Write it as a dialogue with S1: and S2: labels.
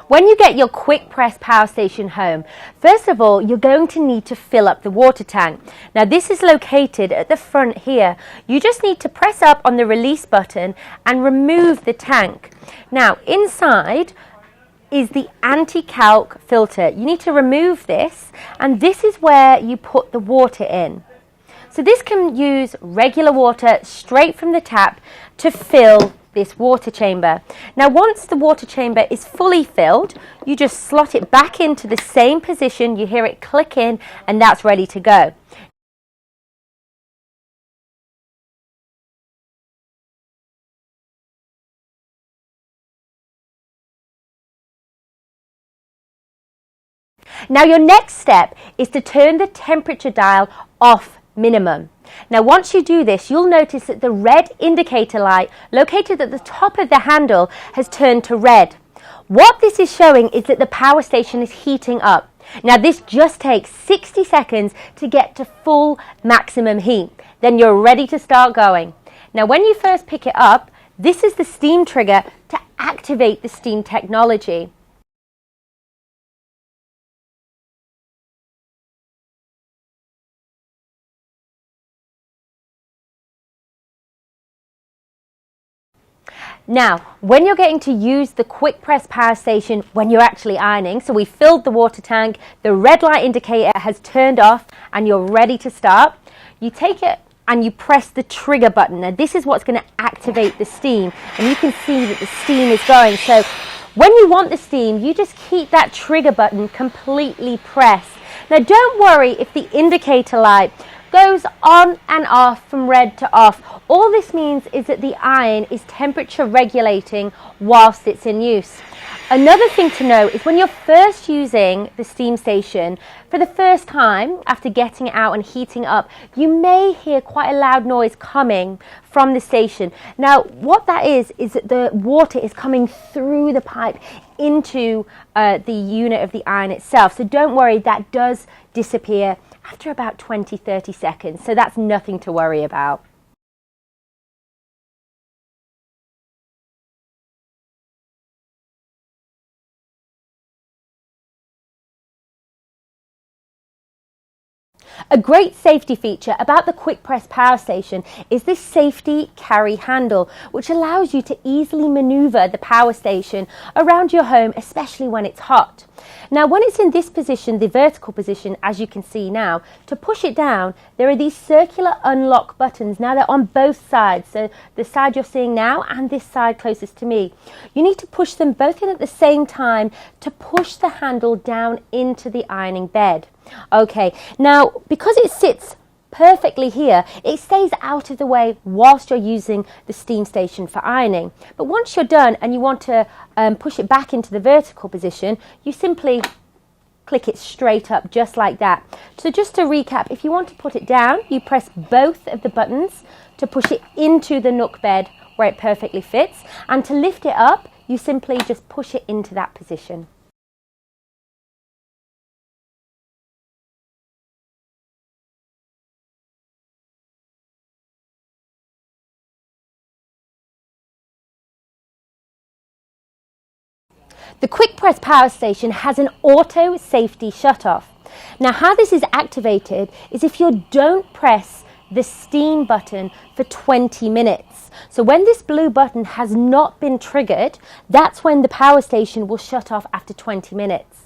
S1: When you get your Quickpress Power Station home, first of all, you're going to need to fill up the water tank. Now this is located at the front here. You just need to press up on the release button and remove the tank. Now inside is the anti-calc filter. You need to remove this, and this is where you put the water in. So this can use regular water straight from the tap to fill this water chamber. Now once the water chamber is fully filled, you just slot it back into the same position, you hear it click in, and that's ready to go. Now your next step is to turn the temperature dial off minimum. Now once you do this, you'll notice that the red indicator light located at the top of the handle has turned to red. What this is showing is that the power station is heating up. Now this just takes 60 seconds to get to full maximum heat. Then you're ready to start going. Now when you first pick it up, this is the steam trigger to activate the steam technology. Now, when you're getting to use the Quickpress Power Station when you're actually ironing, so we filled the water tank, the red light indicator has turned off, and you're ready to start, you take it and you press the trigger button. Now this is what's going to activate the steam, and you can see that the steam is going. So when you want the steam, you just keep that trigger button completely pressed. Now don't worry if the indicator light goes on and off from red to off. All this means is that the iron is temperature regulating whilst it's in use. Another thing to know is when you're first using the steam station for the first time after getting it out and heating up, you may hear quite a loud noise coming from the station. Now what that is that the water is coming through the pipe into the unit of the iron itself. So don't worry, that does disappear after about 20-30 seconds, so that's nothing to worry about. A great safety feature about the Quickpress Power Station is this safety carry handle, which allows you to easily maneuver the power station around your home, especially when it's hot. Now when it's in this position, the vertical position, as you can see now, to push it down, there are these circular unlock buttons. Now they're on both sides, so the side you're seeing now and this side closest to me. You need to push them both in at the same time to push the handle down into the ironing bed. Okay, now because it sits perfectly here, it stays out of the way whilst you're using the steam station for ironing. But once you're done and you want to push it back into the vertical position, you simply click it straight up just like that. So just to recap, if you want to put it down, you press both of the buttons to push it into the nook bed where it perfectly fits, and to lift it up, you simply just push it into that position. The Quickpress Power Station has an auto safety shutoff. Now how this is activated is if you don't press the steam button for 20 minutes. So when this blue button has not been triggered, that's when the power station will shut off after 20 minutes.